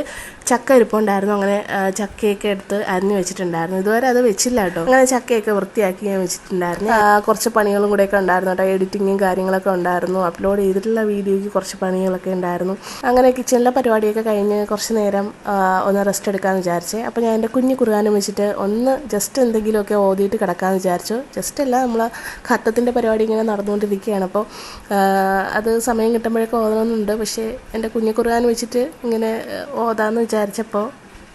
ചക്ക ഇരിപ്പുണ്ടായിരുന്നു. അങ്ങനെ ചക്കയൊക്കെ എടുത്ത് അരിഞ്ഞ് വെച്ചിട്ടുണ്ടായിരുന്നു. ഇതുവരെ അത് വെച്ചില്ല കേട്ടോ. അങ്ങനെ ചക്കയൊക്കെ വൃത്തിയാക്കി ഞാൻ വെച്ചിട്ടുണ്ടായിരുന്നു. കുറച്ച് പണികളും കൂടെയൊക്കെ ഉണ്ടായിരുന്നു കേട്ടോ. എഡിറ്റിങ്ങും കാര്യങ്ങളൊക്കെ ഉണ്ടായിരുന്നു. അപ്ലോഡ് ചെയ്തിട്ടുള്ള വീഡിയോയ്ക്ക് കുറച്ച് പണികളൊക്കെ ഉണ്ടായിരുന്നു. അങ്ങനെ കിച്ചണിലെ പരിപാടിയൊക്കെ കഴിഞ്ഞ് കുറച്ച് നേരം ഒന്ന് റെസ്റ്റ് എടുക്കാമെന്ന് വിചാരിച്ചേ. അപ്പോൾ ഞാൻ എൻ്റെ കുഞ്ഞു കുറുകാനും വെച്ചിട്ട് ഒന്ന് ജസ്റ്റ് എന്തെങ്കിലുമൊക്കെ ഓതിയിട്ട് കിടക്കാമെന്ന് വിചാരിച്ചു. ജസ്റ്റ് അല്ല, നമ്മൾ ഖത്തത്തിൻ്റെ പരിപാടി ഇങ്ങനെ നടന്നുകൊണ്ടിരിക്കുകയാണ്. അപ്പോൾ അത് സമയം കിട്ടുമ്പോഴൊക്കെ ഓതണമെന്നുണ്ട്. പക്ഷേ എൻ്റെ കുഞ്ഞു ഖുർആൻ വെച്ചിട്ട് ഇങ്ങനെ ഓതാന്ന് വിചാരിച്ചപ്പോൾ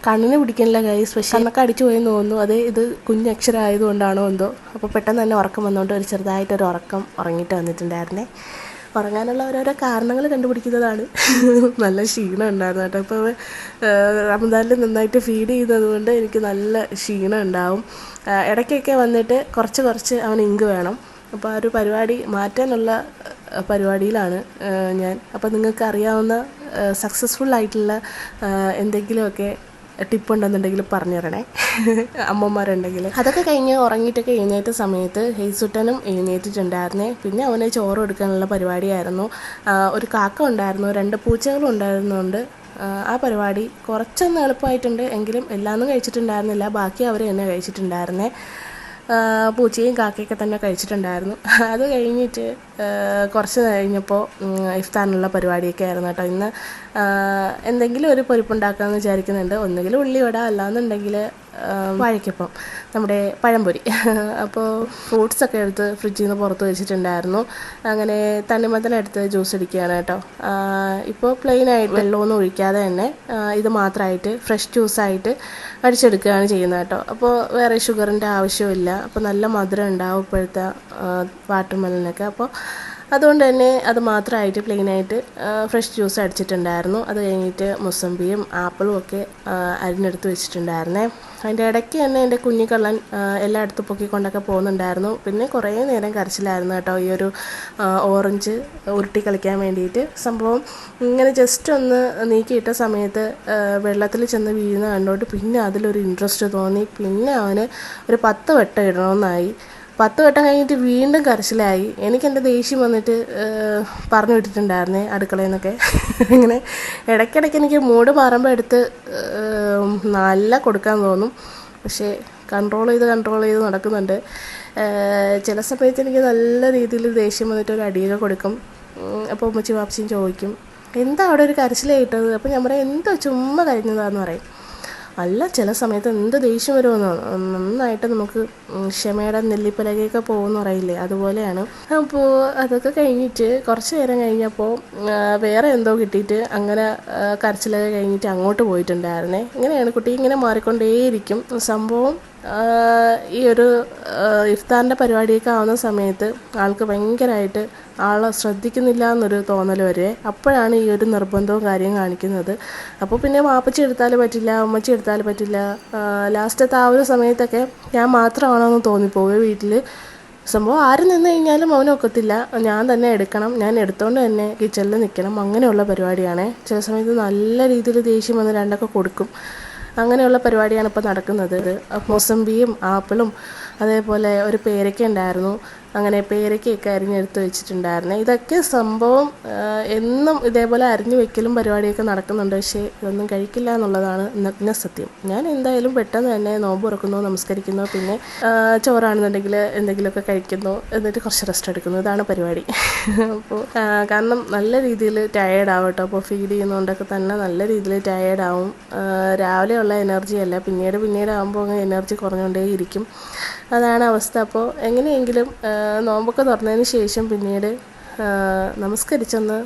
കണ്ണിന് പിടിക്കണില്ല ഗൈസ്. പക്ഷേ കണ്ണൊക്കെ അടിച്ചു പോയെന്ന് തോന്നുന്നു. അത് ഇത് കുഞ്ഞക്ഷരം ആയതുകൊണ്ടാണോ എന്തോ. അപ്പോൾ പെട്ടെന്ന് തന്നെ ഉറക്കം വന്നുകൊണ്ട് ഒരു ചെറുതായിട്ടൊരു ഉറക്കം ഉറങ്ങിയിട്ട് വന്നിട്ടുണ്ടായിരുന്നേ. ഉറങ്ങാനുള്ള ഓരോരോ കാരണങ്ങൾ കണ്ടുപിടിക്കുന്നതാണ്. നല്ല ക്ഷീണം ഉണ്ടായിരുന്നു കേട്ടോ. ഇപ്പോൾ റമദാനിൽ നന്നായിട്ട് ഫീഡ് ചെയ്യുന്നത് കൊണ്ട് എനിക്ക് നല്ല ക്ഷീണം ഉണ്ടാവും. ഇടയ്ക്കൊക്കെ വന്നിട്ട് കുറച്ച് അവന് ഇങ്ക് വേണം. അപ്പോൾ ആ ഒരു പരിപാടി മാറ്റാനുള്ള പരിപാടിയിലാണ് ഞാൻ. അപ്പോൾ നിങ്ങൾക്ക് അറിയാവുന്ന സക്സസ്ഫുൾ ആയിട്ടുള്ള എന്തെങ്കിലുമൊക്കെ ടിപ്പുണ്ടെന്നുണ്ടെങ്കിൽ പറഞ്ഞു തരണേ, അമ്മമാരുണ്ടെങ്കിൽ. അതൊക്കെ കഴിഞ്ഞ് ഉറങ്ങിയിട്ടൊക്കെ എഴുന്നേറ്റ സമയത്ത് ഹെയ്സുട്ടനും എഴുന്നേറ്റിട്ടുണ്ടായിരുന്നേ. പിന്നെ അവന് ചോറ് കൊടുക്കാനുള്ള പരിപാടിയായിരുന്നു. ഒരു കാക്ക ഉണ്ടായിരുന്നു, 2 പൂച്ചകളും ഉണ്ടായിരുന്നുകൊണ്ട് ആ പരിപാടി കുറച്ചൊന്ന് എളുപ്പമായിട്ടുണ്ട്. എങ്കിലും എല്ലാമൊന്നും കഴിച്ചിട്ടുണ്ടായിരുന്നില്ല. ബാക്കി അവർ തന്നെ കഴിച്ചിട്ടുണ്ടായിരുന്നേ. പൂച്ചയും കാക്കയൊക്കെ തന്നെ കഴിച്ചിട്ടുണ്ടായിരുന്നു. അത് കഴിഞ്ഞിട്ട് കുറച്ച് കഴിഞ്ഞപ്പോൾ ഇഫ്താറിനുള്ള പരിപാടിയൊക്കെ ആയിരുന്നു കേട്ടോ. ഇന്ന് എന്തെങ്കിലും ഒരു പൊരിപ്പുണ്ടാക്കാമെന്ന് വിചാരിക്കുന്നുണ്ട്. ഒന്നുകിൽ ഉള്ളിവട, അല്ലാന്നുണ്ടെങ്കിൽ വാഴയ്ക്കപ്പം, നമ്മുടെ പഴംപൊരി. അപ്പോൾ ഫ്രൂട്ട്സൊക്കെ എടുത്ത് ഫ്രിഡ്ജിൽ നിന്ന് പുറത്ത് വെച്ചിട്ടുണ്ടായിരുന്നു. അങ്ങനെ തണ്ണിമത്തനെടുത്ത് ജ്യൂസ് അടിക്കുകയാണ് കേട്ടോ. ഇപ്പോൾ പ്ലെയിനായിട്ട് വെള്ളമൊന്നും ഒഴിക്കാതെ തന്നെ ഇത് മാത്രമായിട്ട് ഫ്രഷ് ജ്യൂസായിട്ട് അടിച്ചെടുക്കുകയാണ് ചെയ്യുന്നത് കേട്ടോ. അപ്പോൾ വേറെ ഷുഗറിൻ്റെ ആവശ്യമില്ല. അപ്പോൾ നല്ല മധുരം ഉണ്ടാവും ഇപ്പോഴത്തെ വാട്ടർ മെലനൊക്കെ. അപ്പോൾ അതുകൊണ്ട് തന്നെ അത് മാത്രമായിട്ട് പ്ലെയിനായിട്ട് ഫ്രഷ് ജ്യൂസ് അടിച്ചിട്ടുണ്ടായിരുന്നു. അത് കഴിഞ്ഞിട്ട് മുസമ്പിയും ആപ്പിളും ഒക്കെ അരിഞ്ഞെടുത്ത് വെച്ചിട്ടുണ്ടായിരുന്നേ. അതിൻ്റെ ഇടയ്ക്ക് തന്നെ എൻ്റെ കുഞ്ഞിക്കള്ളൻ എല്ലായിടത്തും പൊക്കിക്കൊണ്ടൊക്കെ പോകുന്നുണ്ടായിരുന്നു. പിന്നെ കുറേ നേരം കരച്ചിലായിരുന്നു കേട്ടോ, ഈ ഒരു ഓറഞ്ച് ഉരുട്ടി കളിക്കാൻ വേണ്ടിയിട്ട്. സംഭവം ഇങ്ങനെ ജസ്റ്റ് ഒന്ന് നീക്കിയിട്ട സമയത്ത് വെള്ളത്തിൽ ചെന്ന് വീഴുന്ന കണ്ടോട്ട് പിന്നെ അതിലൊരു ഇൻട്രസ്റ്റ് തോന്നി. പിന്നെ അവന് ഒരു 10 വട്ടം ഇടണമെന്നായി. 10 വട്ടം കഴിഞ്ഞിട്ട് വീണ്ടും കരച്ചിലായി. എനിക്കെൻ്റെ ദേഷ്യം വന്നിട്ട് പറഞ്ഞു വിട്ടിട്ടുണ്ടായിരുന്നേ അടുക്കളയിൽ നിന്നൊക്കെ. ഇങ്ങനെ ഇടയ്ക്കിടയ്ക്ക് എനിക്ക് മൂഡ് മാറുമ്പോൾ എടുത്ത് നല്ല കൊടുക്കാൻ തോന്നും. പക്ഷേ കൺട്രോൾ ചെയ്ത് നടക്കുന്നുണ്ട്. ചില സമയത്ത് എനിക്ക് നല്ല രീതിയിൽ ദേഷ്യം വന്നിട്ട് ഒരു അടിയൊക്കെ കൊടുക്കും. അപ്പോൾ ഉമ്മച്ചി വാപ്പച്ചിയും ചോദിക്കും, എന്താ അവിടെ ഒരു കരച്ചിലായിട്ടത്? അപ്പോൾ ഞാൻ പറയും, എന്തോ ചുമ്മാ കഴിഞ്ഞതാന്ന് പറയും. അല്ല, ചില സമയത്ത് എന്ത് ദേഷ്യം വരുമെന്നോ, നന്നായിട്ട് നമുക്ക് ക്ഷമയുടെ നെല്ലിപ്പലകയൊക്കെ പോകുമെന്ന് പറയില്ലേ, അതുപോലെയാണ്. അപ്പോൾ അതൊക്കെ കഴിഞ്ഞിട്ട് കുറച്ച് നേരം കഴിഞ്ഞപ്പോൾ വേറെ എന്തോ കിട്ടിയിട്ട് അങ്ങനെ കരച്ചിലൊക്കെ കഴിഞ്ഞിട്ട് അങ്ങോട്ട് പോയിട്ടുണ്ടായിരുന്നേ. ഇങ്ങനെയാണ് കുട്ടി ഇങ്ങനെ മാറിക്കൊണ്ടേയിരിക്കും സംഭവം. ഈ ഒരു ഇഫ്താറിൻ്റെ പരിപാടിയൊക്കെ ആവുന്ന സമയത്ത് ആൾക്ക് ഭയങ്കരമായിട്ട് ആളെ ശ്രദ്ധിക്കുന്നില്ല എന്നൊരു തോന്നൽ വരെ. അപ്പോഴാണ് ഈ ഒരു നിർബന്ധവും കാര്യം കാണിക്കുന്നത്. അപ്പോൾ പിന്നെ വാപ്പച്ചി എടുത്താൽ പറ്റില്ല, ഉമ്മച്ചി എടുത്താൽ പറ്റില്ല. ലാസ്റ്റത്തെ ആ ഒരു സമയത്തൊക്കെ ഞാൻ മാത്രമാണോന്ന് തോന്നിപ്പോവുക വീട്ടിൽ. സംഭവം ആര് നിന്ന് കഴിഞ്ഞാലും അവനൊക്കത്തില്ല, ഞാൻ തന്നെ എടുക്കണം, ഞാൻ എടുത്തുകൊണ്ട് തന്നെ കിച്ചണിൽ നിൽക്കണം, അങ്ങനെയുള്ള പരിപാടിയാണ്. ചില സമയത്ത് നല്ല രീതിയിൽ ദേഷ്യം വന്ന് രണ്ടൊക്കെ കൊടുക്കും. അങ്ങനെയുള്ള പരിപാടിയാണ് ഇപ്പോൾ നടക്കുന്നത്. മൊസമ്പിയും ആപ്പിളും അതേപോലെ ഒരു പേരയ്ക്ക ഉണ്ടായിരുന്നു. അങ്ങനെ പേരയ്ക്കൊക്കെ അരിഞ്ഞെടുത്ത് വെച്ചിട്ടുണ്ടായിരുന്നു. ഇതൊക്കെ സംഭവം എന്നും ഇതേപോലെ അരിഞ്ഞു വെക്കലും പരിപാടിയൊക്കെ നടക്കുന്നുണ്ട്. പക്ഷേ ഇതൊന്നും കഴിക്കില്ല എന്നുള്ളതാണ് നഗ്ന സത്യം. ഞാൻ എന്തായാലും പെട്ടെന്ന് തന്നെ നോമ്പ് തുറക്കുന്നു, നമസ്കരിക്കുന്നു, പിന്നെ ചോറാണെന്നുണ്ടെങ്കിൽ എന്തെങ്കിലുമൊക്കെ കഴിക്കുന്നു, എന്നിട്ട് കുറച്ച് റെസ്റ്റ് എടുക്കുന്നു. ഇതാണ് പരിപാടി. അപ്പോൾ കാരണം നല്ല രീതിയിൽ ടയേർഡാവും കേട്ടോ. അപ്പോൾ ഫീഡ് ചെയ്യുന്നതുകൊണ്ടൊക്കെ തന്നെ നല്ല രീതിയിൽ ടയേർഡാവും. രാവിലെയുള്ള എനർജി അല്ല, പിന്നീട് ആകുമ്പോൾ അങ്ങ് എനർജി കുറഞ്ഞുകൊണ്ടേ ഇരിക്കും. അതാണ് അവസ്ഥ. അപ്പോൾ എങ്ങനെയെങ്കിലും നോമ്പൊക്കെ തുറന്നതിന് ശേഷം പിന്നീട് നമസ്കരിച്ചൊന്ന്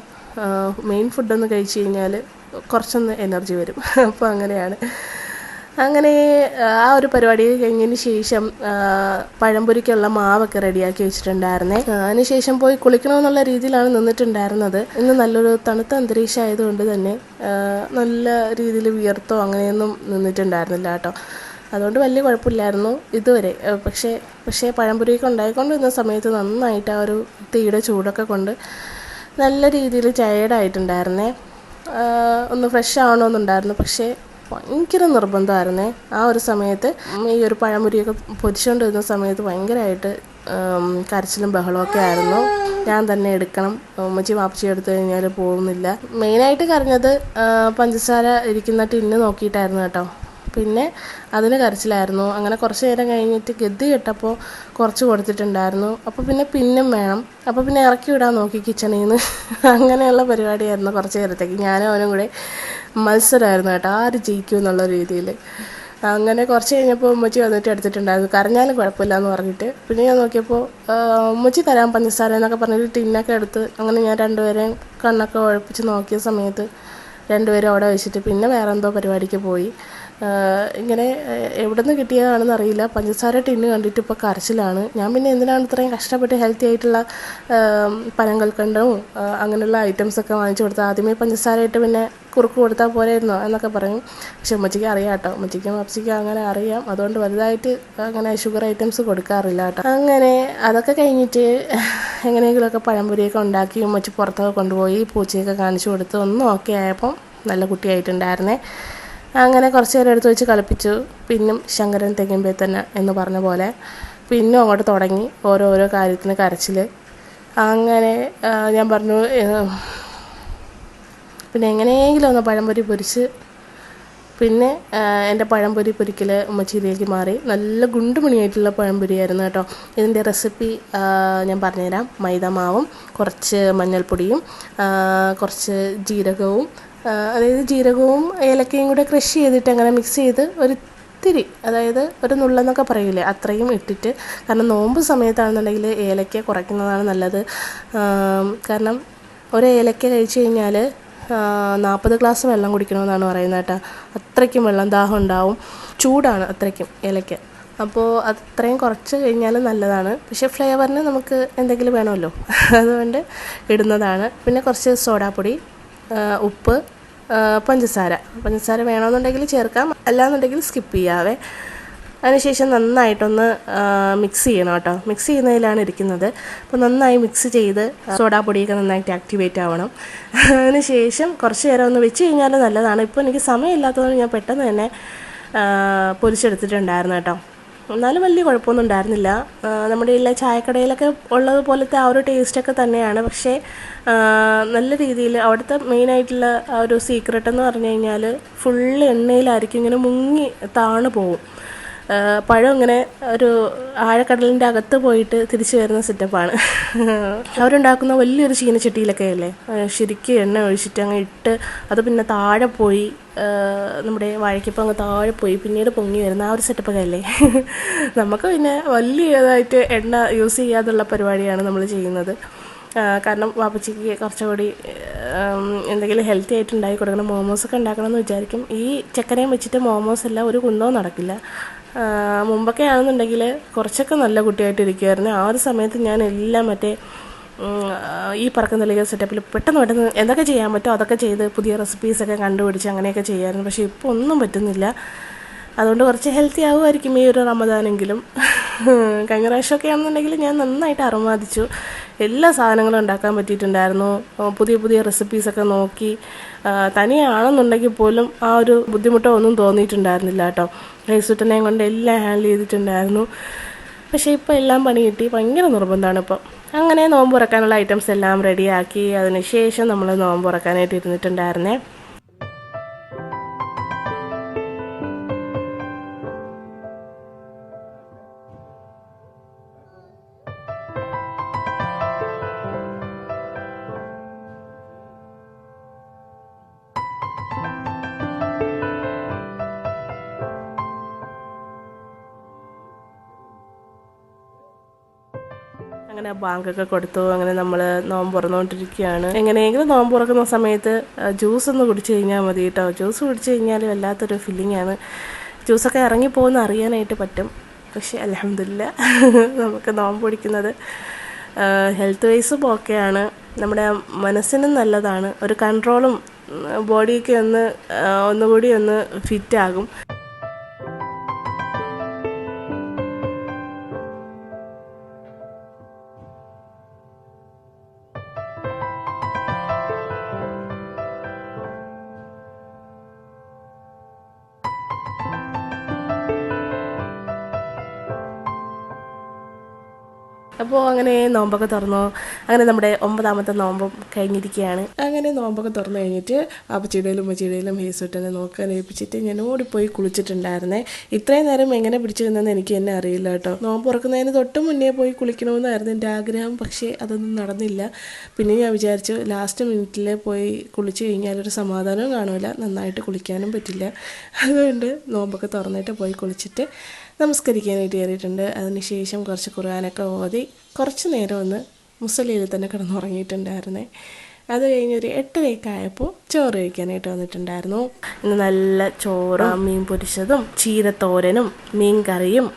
മെയിൻ ഫുഡൊന്ന് കഴിച്ച് കഴിഞ്ഞാൽ കുറച്ചൊന്ന് എനർജി വരും. അപ്പോൾ അങ്ങനെയാണ്. അങ്ങനെ ആ ഒരു പരിപാടി കഴിഞ്ഞതിന് ശേഷം പഴംപൊരിക്കുള്ള മാവൊക്കെ റെഡിയാക്കി വെച്ചിട്ടുണ്ടായിരുന്നേ. അതിനുശേഷം പോയി കുളിക്കണമെന്നുള്ള രീതിയിലാണ് നിന്നിട്ടുണ്ടായിരുന്നത്. ഇന്ന് നല്ലൊരു തണുത്ത അന്തരീക്ഷം ആയതുകൊണ്ട് തന്നെ നല്ല രീതിയിൽ വിയർത്തോ അങ്ങനെയൊന്നും നിന്നിട്ടുണ്ടായിരുന്നില്ല കേട്ടോ. അതുകൊണ്ട് വലിയ കുഴപ്പമില്ലായിരുന്നു ഇതുവരെ. പക്ഷേ പഴംപൊരിയൊക്കെ ഉണ്ടായിക്കൊണ്ടിരുന്ന സമയത്ത് നന്നായിട്ട് ആ ഒരു തീയുടെ ചൂടൊക്കെ കൊണ്ട് നല്ല രീതിയിൽ ടയേർഡായിട്ടുണ്ടായിരുന്നേ. ഒന്ന് ഫ്രഷ് ആവണമെന്നുണ്ടായിരുന്നു. പക്ഷേ ഭയങ്കര നിർബന്ധമായിരുന്നേ ആ ഒരു സമയത്ത്. ഈ ഒരു പഴംപൊരിയൊക്കെ പൊരിച്ചുകൊണ്ടിരുന്ന സമയത്ത് ഭയങ്കരമായിട്ട് കരച്ചിലും ബഹളമൊക്കെ ആയിരുന്നു. ഞാൻ തന്നെ എടുക്കണം, ഉമ്മച്ചി വാപ്പച്ചി എടുത്തു കഴിഞ്ഞാൽ പോകുന്നില്ല. മെയിനായിട്ട് കരഞ്ഞത് പഞ്ചസാര ഇരിക്കുന്ന ടിന്ന് നോക്കിയിട്ടായിരുന്നു കേട്ടോ. പിന്നെ അതിന് കരച്ചിലായിരുന്നു. അങ്ങനെ കുറച്ച് നേരം കഴിഞ്ഞിട്ട് ഗതി കെട്ടപ്പോൾ കുറച്ച് കൊടുത്തിട്ടുണ്ടായിരുന്നു. അപ്പോൾ പിന്നും വേണം. അപ്പോൾ പിന്നെ ഇറക്കി വിടാൻ നോക്കി കിച്ചണിൽ നിന്ന്. അങ്ങനെയുള്ള പരിപാടിയായിരുന്നു കുറച്ച് നേരത്തേക്ക്. ഞാനും അവനും കൂടെ മത്സരമായിരുന്നു കേട്ടോ, ആര് ജയിക്കും എന്നുള്ള രീതിയിൽ. അങ്ങനെ കുറച്ച് കഴിഞ്ഞപ്പോൾ ഉമ്മച്ചി വന്നിട്ട് എടുത്തിട്ടുണ്ടായിരുന്നു. കരഞ്ഞാലും കുഴപ്പമില്ല എന്ന് പറഞ്ഞിട്ട്. പിന്നെ ഞാൻ നോക്കിയപ്പോൾ ഉമ്മച്ചി തരാൻ പഞ്ചസാര എന്നൊക്കെ പറഞ്ഞിട്ട് ടിന്നൊക്കെ എടുത്ത് അങ്ങനെ ഞാൻ രണ്ടുപേരെയും കണ്ണൊക്കെ ഉഴപ്പിച്ച് നോക്കിയ സമയത്ത് രണ്ടുപേരും അവിടെ വെച്ചിട്ട് പിന്നെ വേറെ എന്തോ പരിപാടിക്ക് പോയി. ഇങ്ങനെ എവിടെ നിന്ന് കിട്ടിയതാണെന്ന് അറിയില്ല. പഞ്ചസാര ടിന്ന് കണ്ടിട്ട് ഇപ്പോൾ കരച്ചിലാണ്. ഞാൻ പിന്നെ എന്തിനാണ് ഇത്രയും കഷ്ടപ്പെട്ട് ഹെൽത്തി ആയിട്ടുള്ള പനങ്കൽക്കണ്ടവും അങ്ങനെയുള്ള ഐറ്റംസൊക്കെ വാങ്ങിച്ചു കൊടുത്തത്. ആദ്യമേ പഞ്ചസാര ഇട്ട് പിന്നെ കുറുക്ക് കൊടുത്താൽ പോരായിരുന്നോ എന്നൊക്കെ പറയും. പക്ഷെ ഉമ്മച്ചിക്ക് അറിയാം കേട്ടോ, ഉമ്മച്ചിക്കും പപ്പച്ചിക്കും അങ്ങനെ അറിയാം. അതുകൊണ്ട് വലുതായിട്ട് അങ്ങനെ ഷുഗർ ഐറ്റംസ് കൊടുക്കാറില്ല കേട്ടോ. അങ്ങനെ അതൊക്കെ കഴിഞ്ഞിട്ട് എങ്ങനെയെങ്കിലുമൊക്കെ പഴംപൊരിയൊക്കെ ഉണ്ടാക്കി ഉമ്മച്ചി പുറത്തൊക്കെ കൊണ്ടുപോയി പൂച്ചയൊക്കെ കാണിച്ചു കൊടുത്ത് ഒന്നും ഓക്കെ ആയപ്പം നല്ല കുട്ടിയായിട്ടുണ്ടായിരുന്നേ. അങ്ങനെ കുറച്ച് നേരം എടുത്ത് വെച്ച് കളിപ്പിച്ചു. പിന്നും ശങ്കരൻ തെങ്ങിമ്പേ തന്നെ എന്ന് പറഞ്ഞ പോലെ പിന്നും അങ്ങോട്ട് തുടങ്ങി ഓരോരോ കാര്യത്തിന് കരച്ചിൽ. അങ്ങനെ ഞാൻ പറഞ്ഞു പിന്നെ എങ്ങനെയെങ്കിലും ഒന്ന് പഴംപൊരി പൊരിച്ച് പിന്നെ എൻ്റെ പഴംപൊരി പൊരിക്കൽ ഉമ്മച്ചിയിലേക്ക് മാറി. നല്ല ഗുണ്ടുമണിയായിട്ടുള്ള പഴംപൊരിയായിരുന്നു കേട്ടോ. ഇതിൻ്റെ റെസിപ്പി ഞാൻ പറഞ്ഞുതരാം. മൈദമാവും കുറച്ച് മഞ്ഞൾപ്പൊടിയും കുറച്ച് ജീരകവും, അതായത് ജീരകവും ഏലക്കയും കൂടെ ക്രഷ് ചെയ്തിട്ട് അങ്ങനെ മിക്സ് ചെയ്ത് ഒരിത്തിരി, അതായത് ഒരു നുള്ളെന്നൊക്കെ പറയില്ലേ, അത്രയും ഇട്ടിട്ട്. കാരണം നോമ്പ് സമയത്താണെന്നുണ്ടെങ്കിൽ ഏലക്ക കുറയ്ക്കുന്നതാണ് നല്ലത്. കാരണം ഒരു ഏലക്ക കഴിച്ച് കഴിഞ്ഞാൽ 40 ഗ്ലാസ് വെള്ളം കുടിക്കണമെന്നാണ് പറയുന്നത് കേട്ടോ. അത്രയ്ക്കും വെള്ളം ദാഹം ഉണ്ടാവും. ചൂടാണ് അത്രയ്ക്കും ഏലക്ക. അപ്പോൾ അത്രയും കുറച്ച് കഴിഞ്ഞാൽ നല്ലതാണ്. പക്ഷേ ഫ്ലേവറിന് നമുക്ക് എന്തെങ്കിലും വേണമല്ലോ, അതുകൊണ്ട് ഇടുന്നതാണ്. പിന്നെ കുറച്ച് സോഡാപ്പൊടി, ഉപ്പ്, പഞ്ചസാര വേണമെന്നുണ്ടെങ്കിൽ ചേർക്കാം, അല്ലാന്നുണ്ടെങ്കിൽ സ്കിപ്പ് ചെയ്യാവേ. അതിനുശേഷം നന്നായിട്ടൊന്ന് മിക്സ് ചെയ്യണം കേട്ടോ. മിക്സ് ചെയ്യുന്നതിലാണ് ഇരിക്കുന്നത്. അപ്പോൾ നന്നായി മിക്സ് ചെയ്ത് സോഡാപ്പൊടിയൊക്കെ നന്നായിട്ട് ആക്ടിവേറ്റ് ആവണം. അതിനുശേഷം കുറച്ച് നേരം ഒന്ന് വെച്ച് കഴിഞ്ഞാൽ നല്ലതാണ്. ഇപ്പോൾ എനിക്ക് സമയമില്ലാത്തതുകൊണ്ട് ഞാൻ പെട്ടെന്ന് തന്നെ പൊരിച്ചെടുത്തിട്ടുണ്ടായിരുന്നു കേട്ടോ. എന്നാലും വലിയ കുഴപ്പമൊന്നും ഉണ്ടായിരുന്നില്ല. നമ്മുടെ എല്ലാ ചായക്കടയിലൊക്കെ ഉള്ളതുപോലത്തെ ആ ഒരു ടേസ്റ്റൊക്കെ തന്നെയാണ്. പക്ഷേ നല്ല രീതിയിൽ അവിടുത്തെ മെയിനായിട്ടുള്ള ആ ഒരു സീക്രട്ട് എന്ന് പറഞ്ഞു കഴിഞ്ഞാൽ ഫുള്ള് എണ്ണയിലായിരിക്കും, ഇങ്ങനെ മുങ്ങി താണു പോവും. പഴം ഇങ്ങനെ ഒരു ആഴക്കടലിൻ്റെ അകത്ത് പോയിട്ട് തിരിച്ചു വരുന്ന സെറ്റപ്പാണ്. അവരുണ്ടാക്കുന്ന വലിയൊരു ചീനച്ചട്ടിയിലൊക്കെ അല്ലേ ശരിക്കും എണ്ണ ഒഴിച്ചിട്ട് അങ്ങ് ഇട്ട്, അത് പിന്നെ താഴെ പോയി, നമ്മുടെ വാഴയ്ക്കപ്പം അങ്ങ് താഴെ പോയി പിന്നീട് പൊങ്ങി വരുന്ന ആ ഒരു സെറ്റപ്പൊക്കെ അല്ലേ. നമുക്ക് പിന്നെ വലിയതായിട്ട് എണ്ണ യൂസ് ചെയ്യാതുള്ള പരിപാടിയാണ് നമ്മൾ ചെയ്യുന്നത്. കാരണം വാപ്പച്ചിക്ക് കുറച്ചുകൂടി എന്തെങ്കിലും ഹെൽത്തി ആയിട്ട് ഉണ്ടാക്കി കൊടുക്കണം, മോമോസൊക്കെ ഉണ്ടാക്കണം എന്ന് വിചാരിക്കും. ഈ ചക്കരയും വെച്ചിട്ട് മോമോസ് എല്ലാം ഒരു കുന്തവും നടക്കില്ല. മുമ്പൊക്കെ ആണെന്നുണ്ടെങ്കിൽ കുറച്ചൊക്കെ നല്ല കുട്ടിയായിട്ടിരിക്കുമായിരുന്നു. ആ ഒരു സമയത്ത് ഞാൻ എല്ലാം മറ്റേ ഈ പറക്കം തെളിയ സെറ്റപ്പിൽ പെട്ടെന്ന് എന്തൊക്കെ ചെയ്യാൻ പറ്റുമോ അതൊക്കെ ചെയ്ത് പുതിയ റെസിപ്പീസൊക്കെ കണ്ടുപിടിച്ച് അങ്ങനെയൊക്കെ ചെയ്യാമായിരുന്നു. പക്ഷേ ഇപ്പോൾ ഒന്നും പറ്റുന്നില്ല. അതുകൊണ്ട് കുറച്ച് ഹെൽത്തി ആവുമായിരിക്കും ഈ ഒരു റമദാനെങ്കിലും. കഴിഞ്ഞ പ്രാവശ്യമൊക്കെ ആണെന്നുണ്ടെങ്കിൽ ഞാൻ നന്നായിട്ട് അറുമാദിച്ചു. എല്ലാ സാധനങ്ങളും ഉണ്ടാക്കാൻ പറ്റിയിട്ടുണ്ടായിരുന്നു. പുതിയ റെസിപ്പീസൊക്കെ നോക്കി തനിയാണെന്നുണ്ടെങ്കിൽ പോലും ആ ഒരു ബുദ്ധിമുട്ടോ ഒന്നും തോന്നിയിട്ടുണ്ടായിരുന്നില്ല കേട്ടോ. ഹൈസുട്ടനെയും കൊണ്ട് എല്ലാം ഹാൻഡിൽ ചെയ്തിട്ടുണ്ടായിരുന്നു. പക്ഷേ ഇപ്പോൾ എല്ലാം പണി കിട്ടി, ഭയങ്കര നിർബന്ധമാണ് ഇപ്പം. അങ്ങനെ നോമ്പ് തുറക്കാനുള്ള ഐറ്റംസ് എല്ലാം റെഡിയാക്കി അതിന് ശേഷം നമ്മൾ നോമ്പ് തുറക്കാനായിട്ട് ഇരുന്നിട്ടുണ്ടായിരുന്നേ. അങ്ങനെ ബാങ്കൊക്കെ കൊടുത്തു. അങ്ങനെ നമ്മൾ നോമ്പ് തുറന്നുകൊണ്ടിരിക്കുകയാണ്. എങ്ങനെയെങ്കിലും നോമ്പ് തുറക്കുന്ന സമയത്ത് ജ്യൂസ് ഒന്ന് കുടിച്ചു കഴിഞ്ഞാൽ മതി കേട്ടോ. ജ്യൂസ് കുടിച്ചു കഴിഞ്ഞാൽ വല്ലാത്തൊരു ഫീലിംഗാണ്. ജ്യൂസൊക്കെ ഇറങ്ങിപ്പോകുന്ന അറിയാനായിട്ട് പറ്റും. പക്ഷേ അൽഹംദുലില്ലാ നമുക്ക് നോമ്പ് പിടിക്കുന്നത് ഹെൽത്ത് വൈസും ഓക്കെയാണ്, നമ്മുടെ മനസ്സിനും നല്ലതാണ്. ഒരു കൺട്രോളും ബോഡിയൊക്കെ ഒന്നുകൂടി ഒന്ന് ഫിറ്റാകും. അപ്പോൾ അങ്ങനെ നോമ്പൊക്കെ തുറന്നു. അങ്ങനെ നമ്മുടെ 9ാമത്തെ നോമ്പും കഴിഞ്ഞിരിക്കുകയാണ്. അങ്ങനെ നോമ്പൊക്കെ തുറന്നു കഴിഞ്ഞിട്ട് പാപ്പച്ചിയുടെയിലും ഉമ്മച്ചിയുടെയിലും ഹേസുട്ടനെ നോക്കാൻ ഏൽപ്പിച്ചിട്ട് ഞാൻ ഓടിപ്പോയി കുളിച്ചിട്ടുണ്ടായിരുന്നേ. ഇത്രയും നേരം എങ്ങനെ പിടിച്ചു നിന്നെന്ന് എനിക്ക് തന്നെ അറിയില്ല കേട്ടോ. നോമ്പ് തുറക്കുന്നതിന് തൊട്ട് മുന്നേ പോയി കുളിക്കണമെന്നായിരുന്നു എൻ്റെ ആഗ്രഹം. പക്ഷേ അതൊന്നും നടന്നില്ല. പിന്നെ ഞാൻ വിചാരിച്ചു ലാസ്റ്റ് മിനിറ്റിൽ പോയി കുളിച്ച് കഴിഞ്ഞാലൊരു സമാധാനവും കാണില്ല, നന്നായിട്ട് കുളിക്കാനും പറ്റില്ല. അതുകൊണ്ട് നോമ്പൊക്കെ തുറന്നിട്ട് പോയി കുളിച്ചിട്ട് നമസ്കരിക്കാനായിട്ട് കയറിയിട്ടുണ്ട്. അതിനുശേഷം കുറച്ച് ഖുർആനൊക്കെ ഓതി കുറച്ച് നേരം ഒന്ന് മുസല്ലയിൽ തന്നെ കിടന്നുറങ്ങിയിട്ടുണ്ടായിരുന്നേ. അത് കഴിഞ്ഞൊരു 8:30 ആയപ്പോൾ ചോറ് കഴിക്കാനായിട്ട് വന്നിട്ടുണ്ടായിരുന്നു. ഇന്ന് നല്ല ചോറും മീൻ പൊരിച്ചതും ചീരത്തോരനും മീൻ കറിയും.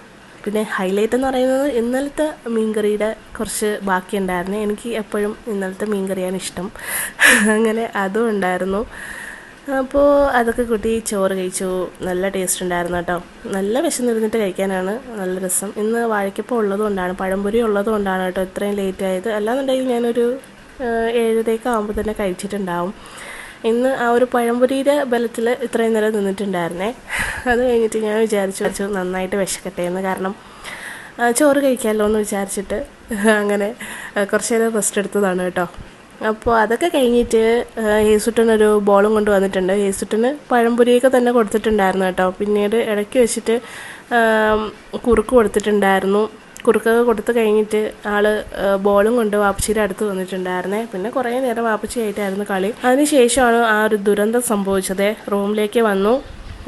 പിന്നെ ഹൈലൈറ്റ് എന്ന് പറയുന്നത് ഇന്നലത്തെ മീൻകറിയുടെ കുറച്ച് ബാക്കിയുണ്ടായിരുന്നു. എനിക്ക് എപ്പോഴും ഇന്നലത്തെ മീൻകറിയാണ് ഇഷ്ടം. അങ്ങനെ അതും ഉണ്ടായിരുന്നു. അപ്പോൾ അതൊക്കെ കൂട്ടി ചോറ് കഴിച്ചു. നല്ല ടേസ്റ്റ് ഉണ്ടായിരുന്നു കേട്ടോ. നല്ല വിശന്നിരുന്നിട്ട് കഴിക്കാനാണ് നല്ല രസം. ഇന്ന് വാഴയ്ക്കപ്പം ഉള്ളതുകൊണ്ടാണ്, പഴംപൊരി ഉള്ളതുകൊണ്ടാണ് കേട്ടോ ഇത്രയും ലേറ്റ് ആയത്. അല്ലാന്നുണ്ടെങ്കിൽ ഞാനൊരു 7:30 ആകുമ്പോൾ തന്നെ കഴിച്ചിട്ടുണ്ടാവും. ഇന്ന് ആ ഒരു പഴംപൊരിയുടെ ബലത്തിൽ ഇത്രയും നേരം നിന്നിട്ടുണ്ടായിരുന്നേ. അത് കഴിഞ്ഞിട്ട് ഞാൻ വിചാരിച്ചു നന്നായിട്ട് വിശക്കട്ടെ എന്ന്. കാരണം ചോറ് കഴിക്കാമല്ലോ എന്ന് വിചാരിച്ചിട്ട് അങ്ങനെ കുറച്ച് നേരം റെസ്റ്റ് എടുത്തതാണ് കേട്ടോ. അപ്പോൾ അതൊക്കെ കഴിഞ്ഞിട്ട് ഹേസുട്ടനൊരു ബോളും കൊണ്ട് വന്നിട്ടുണ്ട്. ഹേസുട്ടന് പഴംപൊരിയൊക്കെ തന്നെ കൊടുത്തിട്ടുണ്ടായിരുന്നു കേട്ടോ. പിന്നീട് ഇടയ്ക്ക് വെച്ചിട്ട് കുറുക്ക് കൊടുത്തിട്ടുണ്ടായിരുന്നു. കുറുക്കൊക്കെ കൊടുത്ത് കഴിഞ്ഞിട്ട് ആള് ബോളും കൊണ്ട് വാപ്പച്ചിയുടെ അടുത്ത് വന്നിട്ടുണ്ടായിരുന്നേ. പിന്നെ കുറേ നേരം വാപ്പച്ചിയായിട്ടായിരുന്നു കളി. അതിനുശേഷമാണ് ആ ഒരു ദുരന്തം സംഭവിച്ചത്. റൂമിലേക്ക് വന്നു.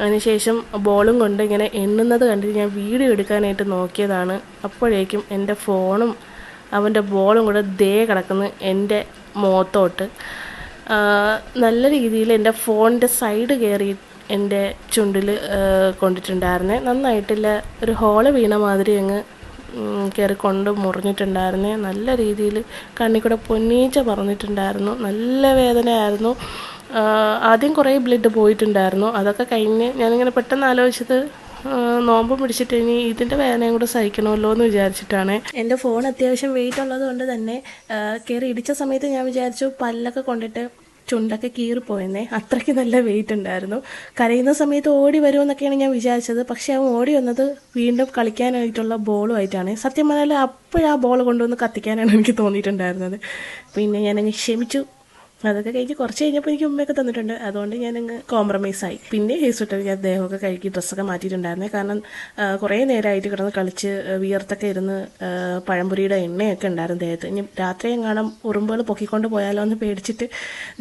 അതിനുശേഷം ബോളും കൊണ്ട് ഇങ്ങനെ എണ്ണുന്നത് കണ്ടിട്ട് ഞാൻ വീഡിയോ എടുക്കാനായിട്ട് നോക്കിയതാണ്. അപ്പോഴേക്കും എൻ്റെ ഫോണും അവൻ്റെ ബോളും കൂടെ കിടക്കുന്നു എൻ്റെ മുഖത്തോട്ട്. നല്ല രീതിയിൽ എൻ്റെ ഫോണിൻ്റെ സൈഡ് കയറി എൻ്റെ ചുണ്ടിൽ കൊണ്ടിട്ടുണ്ടായിരുന്നേ. നന്നായിട്ടില്ല, ഒരു ഹോള് വീണ മാതിരി അങ്ങ് കയറി കൊണ്ട് മുറിഞ്ഞിട്ടുണ്ടായിരുന്നേ. നല്ല രീതിയിൽ കണ്ണിൽ കൂടെ പൊന്നീച്ച പറഞ്ഞിട്ടുണ്ടായിരുന്നു. നല്ല വേദനയായിരുന്നു. ആദ്യം കുറേ ബ്ലഡ് പോയിട്ടുണ്ടായിരുന്നു. അതൊക്കെ കഴിഞ്ഞ് ഞാനിങ്ങനെ പെട്ടെന്ന് ആലോചിച്ചത് നോമ്പ് പിടിച്ചിട്ട് ഇനി ഇതിൻ്റെ വേദനയും കൂടെ സഹിക്കണമല്ലോ എന്ന് വിചാരിച്ചിട്ടാണ്. എൻ്റെ ഫോൺ അത്യാവശ്യം വെയിറ്റ് ഉള്ളത് കൊണ്ട് തന്നെ കയറി ഇടിച്ച സമയത്ത് ഞാൻ വിചാരിച്ചു പല്ലൊക്കെ കൊണ്ടിട്ട് ചുണ്ടൊക്കെ കീറിപ്പോയെന്നേ. അത്രയ്ക്ക് നല്ല വെയിറ്റ് ഉണ്ടായിരുന്നു. കരയുന്ന സമയത്ത് ഓടി വരുമെന്നൊക്കെയാണ് ഞാൻ വിചാരിച്ചത്. പക്ഷേ അവൻ ഓടി വന്നത് വീണ്ടും കളിക്കാനായിട്ടുള്ള ബോളുമായിട്ടാണ്. സത്യം പറഞ്ഞാൽ അപ്പോഴാ ബോൾ കൊണ്ടുവന്ന് കത്തിക്കാനാണ് എനിക്ക് തോന്നിയിട്ടുണ്ടായിരുന്നത്. പിന്നെ ഞാനങ്ങ് ക്ഷമിച്ചു. അതൊക്കെ കഴിഞ്ഞ് കുറച്ച് കഴിഞ്ഞപ്പോൾ എനിക്ക് ഉമ്മയൊക്കെ തന്നിട്ടുണ്ട്. അതുകൊണ്ട് ഞാനങ്ങ് കോംപ്രമൈസായി. പിന്നെ ഹേസുട്ടൻ ഞാൻ ദേഹമൊക്കെ കഴുകി ഡ്രസ്സൊക്കെ മാറ്റിയിട്ടുണ്ടായിരുന്നേ. കാരണം കുറേ നേരമായിട്ട് കിടന്ന് കളിച്ച് വിയർത്തൊക്കെ ഇരുന്ന് പഴംപൊരിയുടെ എണ്ണയൊക്കെ ഉണ്ടായിരുന്നു ദേഹത്ത്. ഇനി രാത്രി എങ്ങാനും ഉറുമ്പുകൾ പൊക്കിക്കൊണ്ട് പോയാലോ എന്ന് പേടിച്ചിട്ട്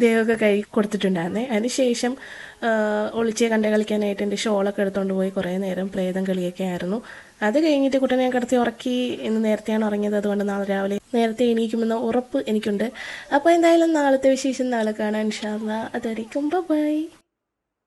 ദേഹമൊക്കെ കഴുകി കൊടുത്തിട്ടുണ്ടായിരുന്നേ. അതിന് ശേഷം ഒളിച്ചേ കണ്ടേ കളിക്കാനായിട്ട് എൻ്റെ ഷോളൊക്കെ എടുത്തുകൊണ്ട് പോയി കുറേ നേരം പ്രേതം കളിയൊക്കെ ആയിരുന്നു. അത് കഴിഞ്ഞിട്ട് കുട്ടനെ കിടത്തി ഉറക്കി. ഇന്ന് നേരത്തെയാണ് ഉറങ്ങിയത്, അതുകൊണ്ട് നാളെ രാവിലെ നേരത്തെ എണീക്കുമെന്ന ഉറപ്പ് എനിക്കുണ്ട്. അപ്പോൾ എന്തായാലും നാളത്തെ വിശേഷം നാളെ കാണാൻ ഇൻഷാ അല്ലാഹ്. അതുവരേക്കും ബൈ.